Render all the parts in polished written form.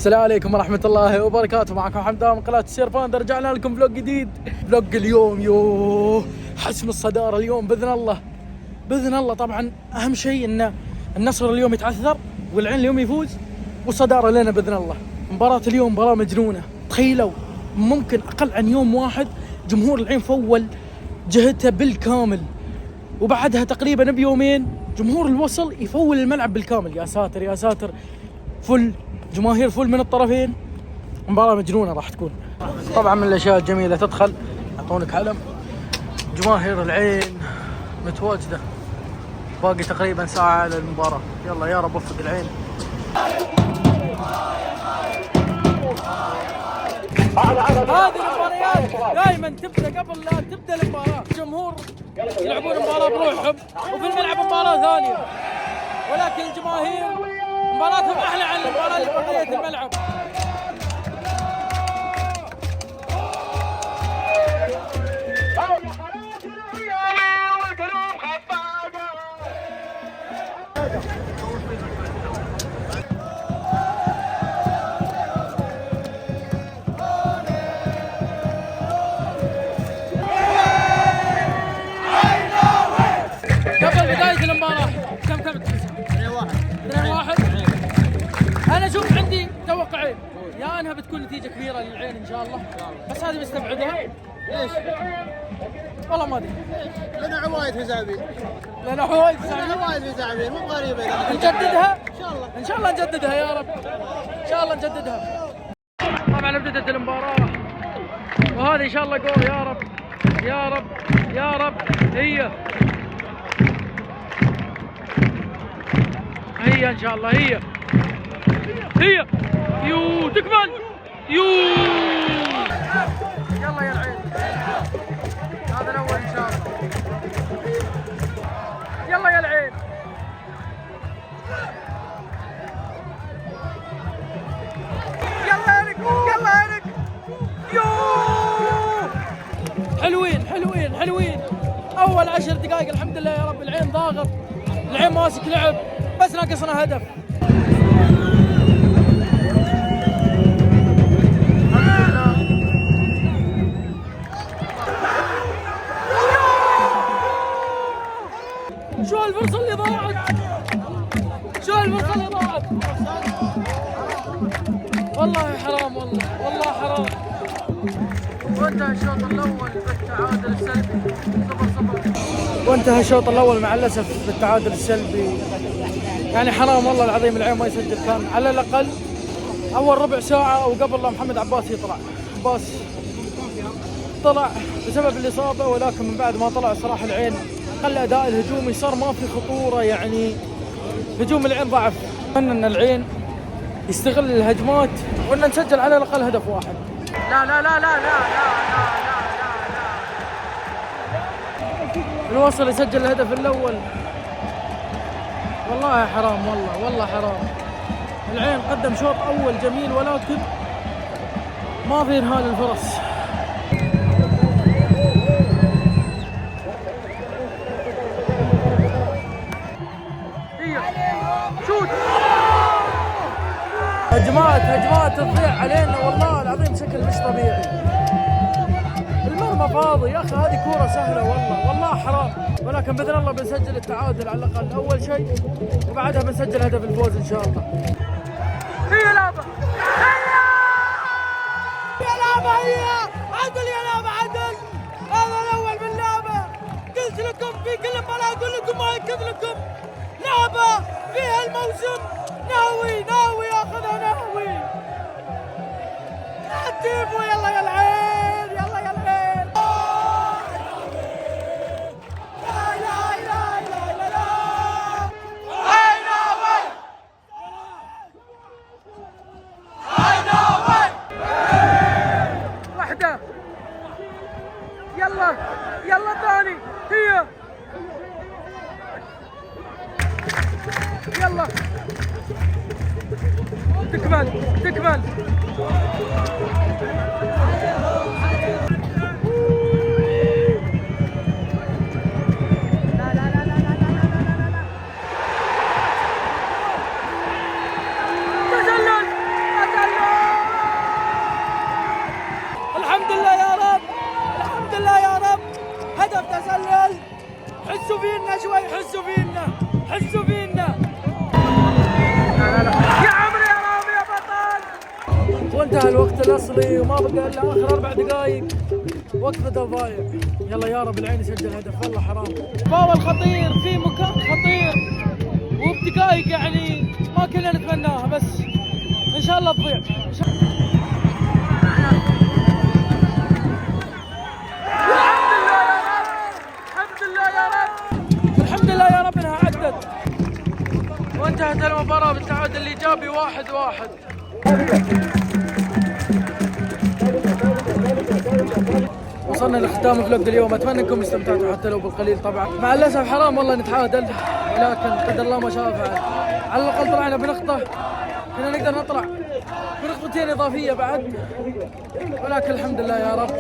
السلام عليكم ورحمة الله وبركاته. معكم حمدان من قناة السيرفاند. رجعنا لكم فلوق جديد. فلوق اليوم حسم الصدارة اليوم بإذن الله بإذن الله. طبعا أهم شيء إن النصر اليوم يتعثر والعين اليوم يفوز والصدارة لنا بإذن الله. مباراة اليوم مباراة مجنونة. تخيلوا ممكن أقل عن يوم واحد جمهور العين فول جهته بالكامل، وبعدها تقريبا بيومين جمهور الوصل يفول الملعب بالكامل. يا ساتر يا ساتر، فل جماهير فل من الطرفين. مباراة مجنونة راح تكون. طبعا من الاشياء الجميلة تدخل يعطونك علم. جماهير العين متواجدة، باقي تقريبا ساعة على المباراة. يلا يا رب وفق العين. هذه المباريات دائما تبدا قبل لا تبدا المباراة، الجمهور يلعبون المباراة بروحهم وفي الملعب مباراة ثانية، ولكن الجماهير مباراتهم احلى عن المباراة اللي بقية الملعب. قبل بداية المباراة كم 2-1. أنا شوف عندي توقعين، يا أنها بتكون نتيجة كبيرة للعين إن شاء الله، بس هذه مستبعدها. ليش؟ والله ما أدري. لنا عوايد مزعبين. لنا عوايد مزعبين مو غريبة. نجددها إن شاء الله. إن شاء الله نجددها يا رب. إن شاء الله نجددها. طبعا بدأت المباراة وهذه إن شاء الله جول. يا رب يا رب يا رب. هي ان شاء الله. هي يو تكمل يو. يلا يا العين، هذا الاول ان شاء الله. يلا يا العين. يلا يا لك يو. حلوين اول 10 دقائق الحمد لله يا رب. العين ضاغط، العين ماسك لعب، بس ناقصنا هدف. شو الفرصة اللي ضاعت، والله حرام، والله حرام. وانتهى الشوط الاول بالتعادل السلبي 0-0. وانتهى الشوط الاول مع الاسف بالتعادل السلبي. يعني حرام والله العظيم العين ما يسجل. كان على الاقل اول ربع ساعه او قبل لا محمد عباس يطلع. عباس طلع بسبب الاصابه، ولكن من بعد ما طلع صراحه العين قل اداء الهجومي، صار ما في خطوره. يعني هجوم العين ضعف. اتمنى ان العين يستغل الهجمات وان نسجل على الاقل هدف واحد. لا لا لا لا لا لا لا لا لا. الوصل يسجل الهدف الاول. والله حرام، والله حرام. العين قدم شوط اول جميل، ولكن ما في انهاء الفرص. شوت. هجمات تضيع علينا والله العظيم بشكل مش طبيعي. المرمى فاضي يا اخي، هذه كورة سهلة والله حرام. ولكن باذن الله بنسجل التعادل على الاقل اول شيء، وبعدها بنسجل هدف الفوز ان شاء الله. هي لعبة، هي عدل يا لعبة عدل. هذا الاول باللعبة. قلت لكم في كل مباراة اقول لكم ما يكذب لكم. لعبة فيها الموسم. ناوي ياخذها ناوي. عتيبوا يلا يا العين، يلا يا العين. واحدة. يلا ثاني. هي يلا تكمل. تسلل تسلل. حسوا فينا شوي، حسوا فينا، حسوا فينا يا عمري يا رامي يا بطل. وانتهى الوقت الاصلي وما بقى الا اخر 4 دقائق، وقت بدل ضايع. يلا يا رب العين يسجل هدف، والله حرام. فاول خطير في مكان خطير وبدقائق يعني ما كنا نتمناها، بس ان شاء الله تضيع. الحمد لله يا رب انها عدت. وانتهت المباراة بالتعادل الايجابي 1-1. وصلنا لختام فلوق اليوم، اتمنى انكم استمتعتوا حتى لو بالقليل. طبعا مع الاسف حرام والله نتعادل، ولكن قدر الله ما شاء فعل. على الاقل طلعنا بنقطة، كنا نقدر نطلع بنقطتين اضافية بعد، ولكن الحمد لله يا رب.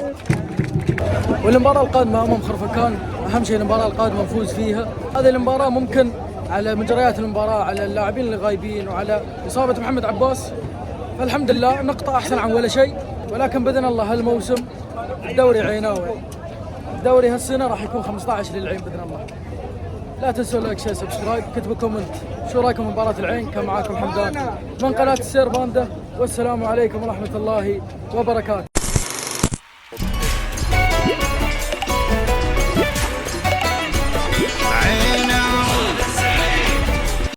والمباراة القادمة أمام خرفكان، أهم شيء المباراة القادمة نفوز فيها. هذه المباراة ممكن على مجريات المباراة، على اللاعبين اللي غايبين، وعلى إصابة محمد عباس، فالحمد لله نقطة أحسن عن ولا شيء. ولكن بإذن الله هالموسم الدوري عيناوي، الدوري هالسنة راح يكون 15 للعين بإذن الله. لا تنسوا لايك شير سبسكرايب، كتبوا كومنت شو رايكم مباراة العين. كان معاكم حمدان من قناة السير باندا، والسلام عليكم ورحمة الله وبركاته.